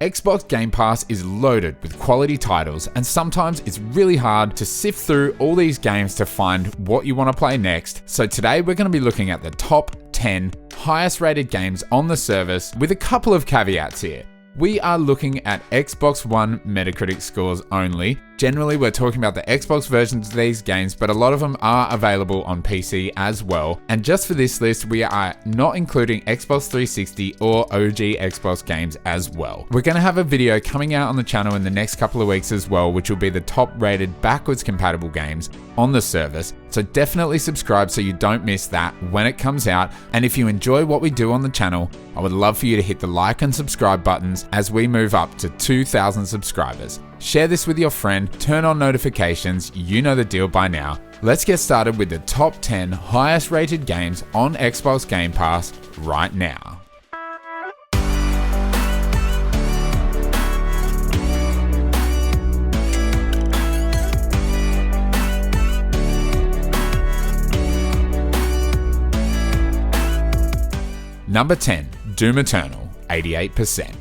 Xbox Game Pass is loaded with quality titles, and sometimes it's really hard to sift through all these games to find what you want to play next. So today we're going to be looking at the top 10 highest rated games on the service with a couple of caveats here. We are looking at Xbox One Metacritic scores only. Generally, we're talking about the Xbox versions of these games, but a lot of them are available on PC as well. And just for this list, we are not including Xbox 360 or OG Xbox games as well. We're going to have a video coming out on the channel in the next couple of weeks as well, which will be the top rated backwards compatible games on the service. So definitely subscribe so you don't miss that when it comes out. And if you enjoy what we do on the channel, I would love for you to hit the like and subscribe buttons as we move up to 2,000 subscribers. Share this with your friend, turn on notifications, you know the deal by now. Let's get started with the top 10 highest rated games on Xbox Game Pass right now. Number 10, Doom Eternal, 88%.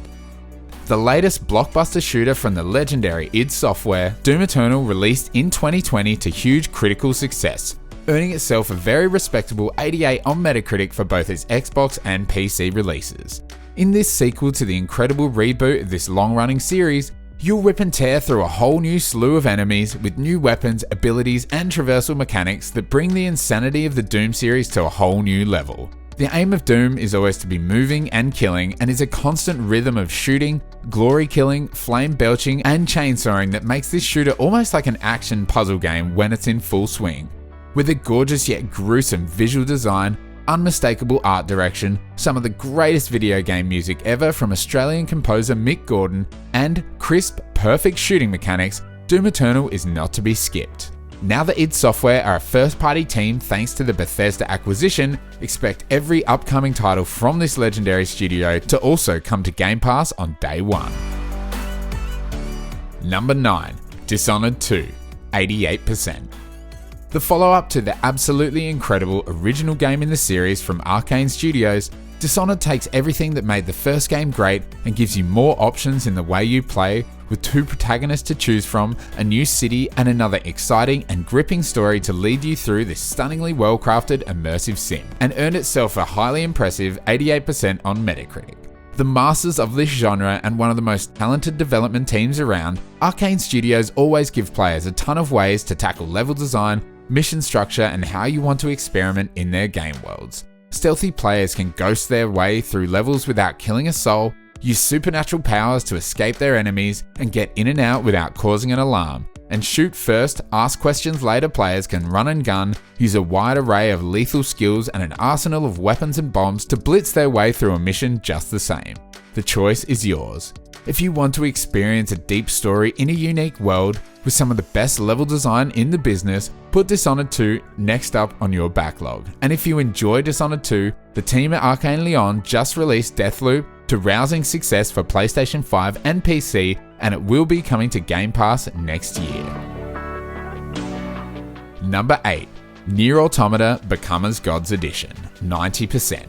The latest blockbuster shooter from the legendary id Software, Doom Eternal released in 2020 to huge critical success, earning itself a very respectable 88 on Metacritic for both its Xbox and PC releases. In this sequel to the incredible reboot of this long-running series, you'll rip and tear through a whole new slew of enemies with new weapons, abilities, and traversal mechanics that bring the insanity of the Doom series to a whole new level. The aim of Doom is always to be moving and killing, and is a constant rhythm of shooting, glory killing, flame belching, and chainsawing that makes this shooter almost like an action puzzle game when it's in full swing. With a gorgeous yet gruesome visual design, unmistakable art direction, some of the greatest video game music ever from Australian composer Mick Gordon, and crisp, perfect shooting mechanics, Doom Eternal is not to be skipped. Now that id Software are a first-party team thanks to the Bethesda acquisition, expect every upcoming title from this legendary studio to also come to Game Pass on day one. Number 9, Dishonored 2, 88%. The follow-up to the absolutely incredible original game in the series from Arcane Studios, Dishonored takes everything that made the first game great and gives you more options in the way you play, with 2 protagonists to choose from, a new city, and another exciting and gripping story to lead you through this stunningly well-crafted immersive sim, and earned itself a highly impressive 88% on Metacritic. The masters of this genre and one of the most talented development teams around, Arcane Studios always give players a ton of ways to tackle level design, mission structure, and how you want to experiment in their game worlds. Stealthy players can ghost their way through levels without killing a soul, use supernatural powers to escape their enemies, and get in and out without causing an alarm. And shoot first, ask questions later players can run and gun, use a wide array of lethal skills and an arsenal of weapons and bombs to blitz their way through a mission just the same. The choice is yours. If you want to experience a deep story in a unique world with some of the best level design in the business, put Dishonored 2 next up on your backlog. And if you enjoy Dishonored 2, the team at Arcane Lyon just released Deathloop to rousing success for PlayStation 5 and PC, and it will be coming to Game Pass next year. Number 8, Nier Automata Become as Gods Edition, 90%.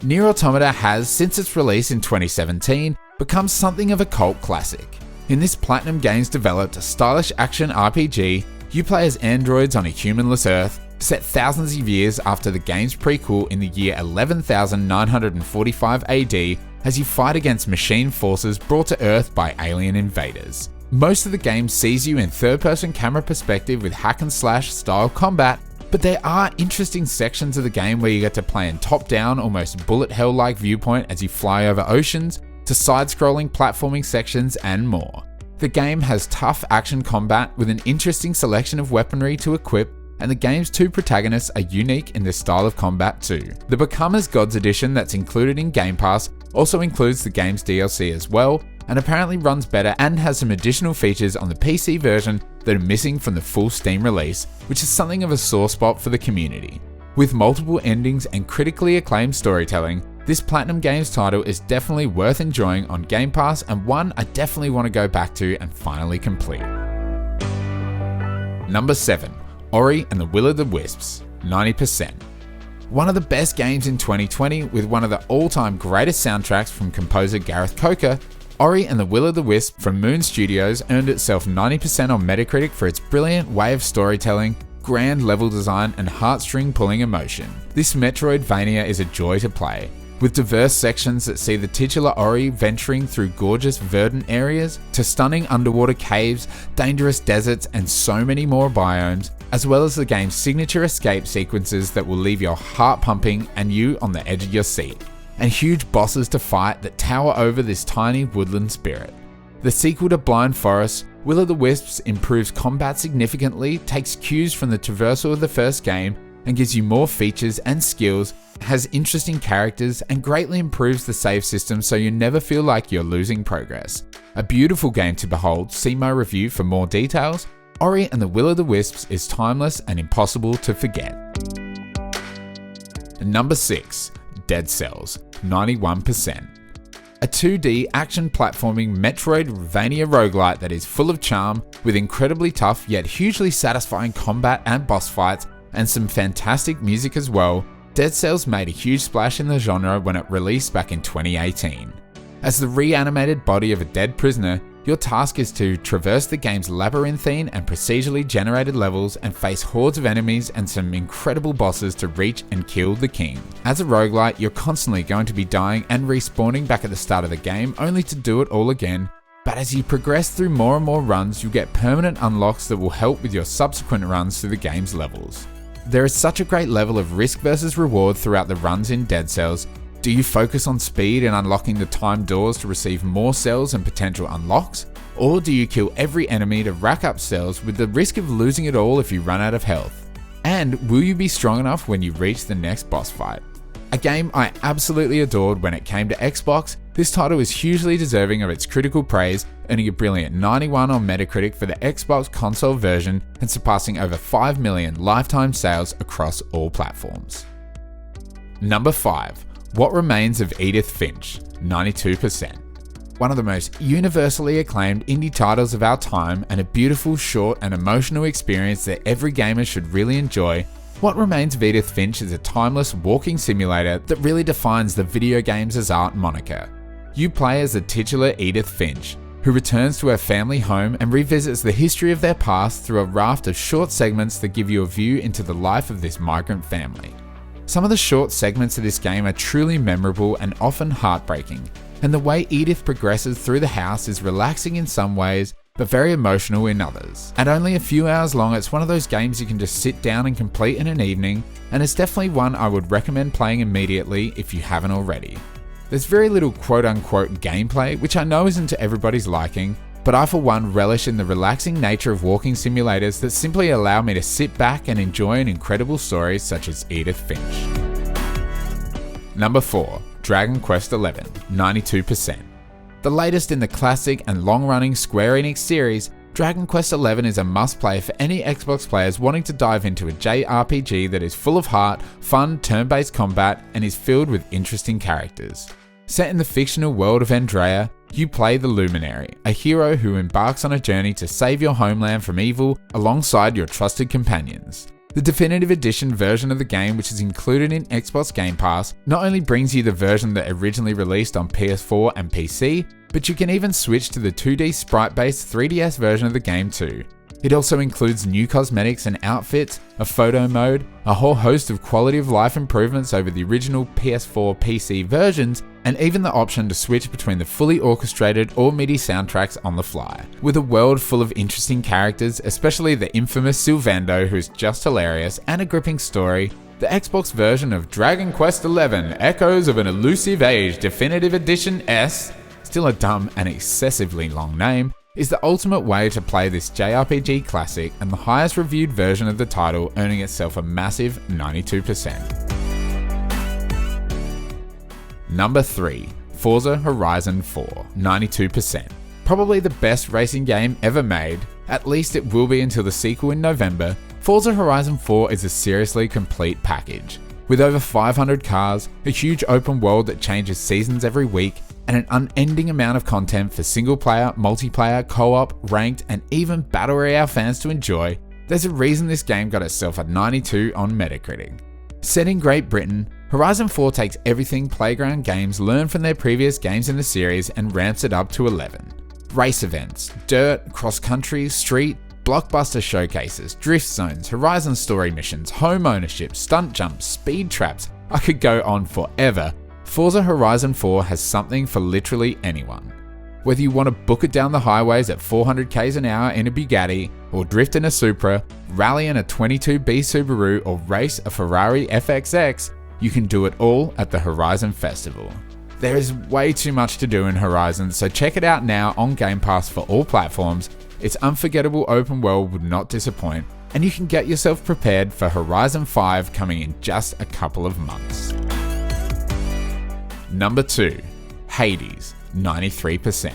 Nier Automata has, since its release in 2017, become something of a cult classic. In this Platinum Games developed stylish action RPG, you play as androids on a humanless Earth, set thousands of years after the game's prequel in the year 11,945 AD, as you fight against machine forces brought to Earth by alien invaders. Most of the game sees you in third-person camera perspective with hack-and-slash style combat, but there are interesting sections of the game where you get to play in top-down, almost bullet hell-like viewpoint as you fly over oceans, to side-scrolling platforming sections and more. The game has tough action combat with an interesting selection of weaponry to equip, and the game's 2 protagonists are unique in their style of combat too. The Become as Gods edition that's included in Game Pass also includes the game's DLC as well, and apparently runs better and has some additional features on the PC version that are missing from the full Steam release, which is something of a sore spot for the community. With multiple endings and critically acclaimed storytelling, this Platinum Games title is definitely worth enjoying on Game Pass, and one I definitely want to go back to and finally complete. Number 7, Ori and the Will of the Wisps, 90%. One of the best games in 2020 with one of the all-time greatest soundtracks from composer Gareth Coker, Ori and the Will of the Wisp from Moon Studios earned itself 90% on Metacritic for its brilliant way of storytelling, grand level design, and heartstring-pulling emotion. This Metroidvania is a joy to play, with diverse sections that see the titular Ori venturing through gorgeous verdant areas to stunning underwater caves, dangerous deserts, and so many more biomes, as well as the game's signature escape sequences that will leave your heart pumping and you on the edge of your seat, and huge bosses to fight that tower over this tiny woodland spirit. The sequel to Blind Forest, Will of the Wisps improves combat significantly, takes cues from the traversal of the first game, and gives you more features and skills, has interesting characters, and greatly improves the save system so you never feel like you're losing progress. A beautiful game to behold. See my review for more details. Ori and the Will of the Wisps is timeless and impossible to forget. Number 6. Dead Cells, 91%. A 2D action platforming Metroidvania roguelite that is full of charm, with incredibly tough yet hugely satisfying combat and boss fights, and some fantastic music as well. Dead Cells made a huge splash in the genre when it released back in 2018. As the reanimated body of a dead prisoner, your task is to traverse the game's labyrinthine and procedurally generated levels and face hordes of enemies and some incredible bosses to reach and kill the king. As a roguelite, you're constantly going to be dying and respawning back at the start of the game only to do it all again, but as you progress through more and more runs, you'll get permanent unlocks that will help with your subsequent runs through the game's levels. There is such a great level of risk versus reward throughout the runs in Dead Cells. Do you focus on speed and unlocking the timed doors to receive more cells and potential unlocks? Or do you kill every enemy to rack up cells with the risk of losing it all if you run out of health? And will you be strong enough when you reach the next boss fight? A game I absolutely adored when it came to Xbox, this title is hugely deserving of its critical praise, earning a brilliant 91 on Metacritic for the Xbox console version and surpassing over 5 million lifetime sales across all platforms. Number 5. What Remains of Edith Finch, 92%. One of the most universally acclaimed indie titles of our time and a beautiful, short and emotional experience that every gamer should really enjoy, What Remains of Edith Finch is a timeless walking simulator that really defines the video games as art moniker. You play as the titular Edith Finch, who returns to her family home and revisits the history of their past through a raft of short segments that give you a view into the life of this migrant family. Some of the short segments of this game are truly memorable and often heartbreaking, and the way Edith progresses through the house is relaxing in some ways, but very emotional in others. At only a few hours long, it's one of those games you can just sit down and complete in an evening, and it's definitely one I would recommend playing immediately if you haven't already. There's very little quote-unquote gameplay, which I know isn't to everybody's liking, but I for one relish in the relaxing nature of walking simulators that simply allow me to sit back and enjoy an incredible story such as Edith Finch. Number 4. Dragon Quest XI, 92%. The latest in the classic and long-running Square Enix series, Dragon Quest XI is a must-play for any Xbox players wanting to dive into a JRPG that is full of heart, fun, turn-based combat, and is filled with interesting characters. Set in the fictional world of Andrea, you play the Luminary, a hero who embarks on a journey to save your homeland from evil alongside your trusted companions. The definitive edition version of the game, which is included in Xbox Game Pass, not only brings you the version that originally released on PS4 and PC, but you can even switch to the 2D sprite-based 3DS version of the game too. It also includes new cosmetics and outfits, a photo mode, a whole host of quality of life improvements over the original PS4 PC versions, and even the option to switch between the fully orchestrated or MIDI soundtracks on the fly. With a world full of interesting characters, especially the infamous Sylvando, who's just hilarious, and a gripping story, the Xbox version of Dragon Quest XI Echoes of an Elusive Age Definitive Edition S, still a dumb and excessively long name, is the ultimate way to play this JRPG classic and the highest reviewed version of the title, earning itself a massive 92%. Number 3. Forza Horizon 4, 92%. Probably the best racing game ever made, at least it will be until the sequel in November. Forza Horizon 4 is a seriously complete package. With over 500 cars, a huge open world that changes seasons every week, and an unending amount of content for single-player, multiplayer, co-op, ranked, and even Battle Royale fans to enjoy, there's a reason this game got itself a 92 on Metacritic. Set in Great Britain, Horizon 4 takes everything Playground Games learned from their previous games in the series and ramps it up to 11. Race events, dirt, cross-country, street, Blockbuster showcases, drift zones, Horizon story missions, home ownership, stunt jumps, speed traps. I could go on forever. Forza Horizon 4 has something for literally anyone. Whether you want to book it down the highways at 400 k's an hour in a Bugatti, or drift in a Supra, rally in a 22B Subaru, or race a Ferrari FXX, you can do it all at the Horizon Festival. There is way too much to do in Horizon, so check it out now on Game Pass for all platforms. Its unforgettable open world would not disappoint, and you can get yourself prepared for Horizon 5 coming in just a couple of months. Number 2. Hades, 93%.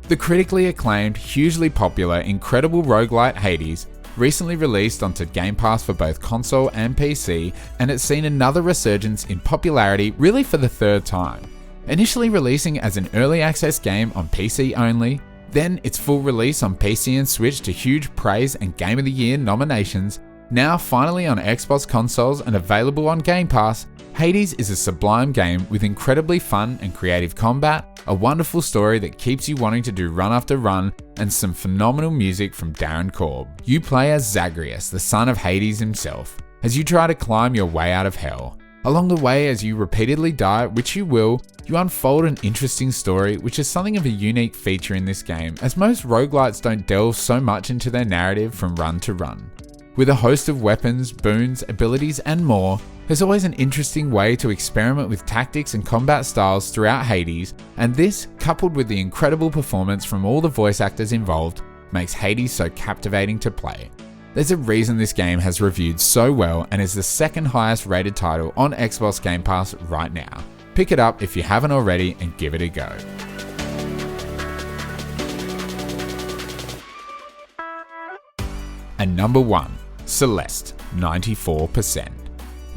The critically acclaimed, hugely popular, incredible roguelite Hades recently released onto Game Pass for both console and PC, and it's seen another resurgence in popularity really for the third time. Initially releasing as an early access game on PC only, then its full release on PC and Switch to huge praise and Game of the Year nominations, now finally on Xbox consoles and available on Game Pass, Hades is a sublime game with incredibly fun and creative combat, a wonderful story that keeps you wanting to do run after run, and some phenomenal music from Darren Korb. You play as Zagreus, the son of Hades himself, as you try to climb your way out of hell. Along the way, as you repeatedly die, which you will, you unfold an interesting story, which is something of a unique feature in this game, as most roguelites don't delve so much into their narrative from run to run. With a host of weapons, boons, abilities, and more, there's always an interesting way to experiment with tactics and combat styles throughout Hades, and this, coupled with the incredible performance from all the voice actors involved, makes Hades so captivating to play. There's a reason this game has reviewed so well and is the second highest rated title on Xbox Game Pass right now. Pick it up if you haven't already and give it a go. And number 1, Celeste, 94%.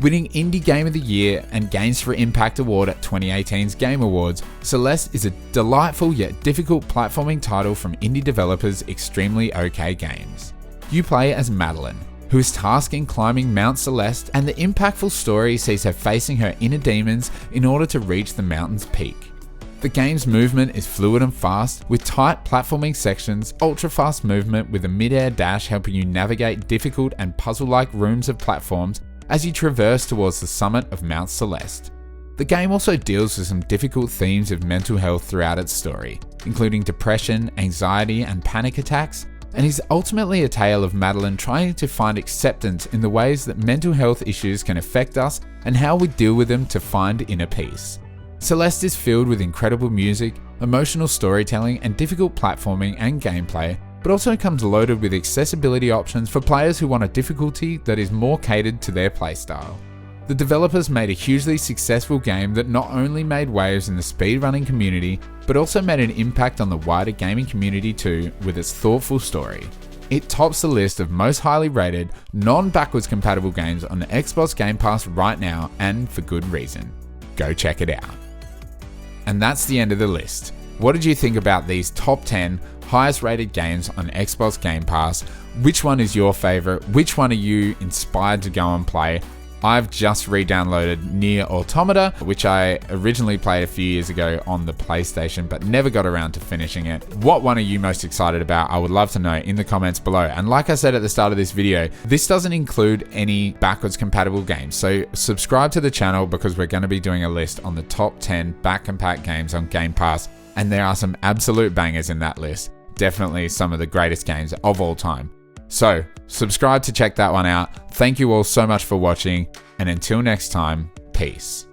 Winning Indie Game of the Year and Games for Impact Award at 2018's Game Awards, Celeste is a delightful yet difficult platforming title from indie developers Extremely OK Games. You play as Madeline, who is tasked in climbing Mount Celeste, and the impactful story sees her facing her inner demons in order to reach the mountain's peak. The game's movement is fluid and fast, with tight platforming sections, ultra-fast movement with a mid-air dash helping you navigate difficult and puzzle-like rooms of platforms as you traverse towards the summit of Mount Celeste. The game also deals with some difficult themes of mental health throughout its story, including depression, anxiety, and panic attacks, and is ultimately a tale of Madeline trying to find acceptance in the ways that mental health issues can affect us and how we deal with them to find inner peace. Celeste is filled with incredible music, emotional storytelling, and difficult platforming and gameplay, but also comes loaded with accessibility options for players who want a difficulty that is more catered to their playstyle. The developers made a hugely successful game that not only made waves in the speedrunning community, but also made an impact on the wider gaming community too with its thoughtful story. It tops the list of most highly rated, non-backwards compatible games on the Xbox Game Pass right now, and for good reason. Go check it out. And that's the end of the list. What did you think about these top 10 highest rated games on Xbox Game Pass? Which one is your favorite? Which one are you inspired to go and play? I've just re-downloaded Nier Automata, which I originally played a few years ago on the PlayStation, but never got around to finishing it. What one are you most excited about? I would love to know in the comments below. And like I said at the start of this video, this doesn't include any backwards compatible games. So subscribe to the channel because we're going to be doing a list on the top 10 back compat games on Game Pass. And there are some absolute bangers in that list. Definitely some of the greatest games of all time. So, subscribe to check that one out. Thank you all so much for watching, and until next time, peace.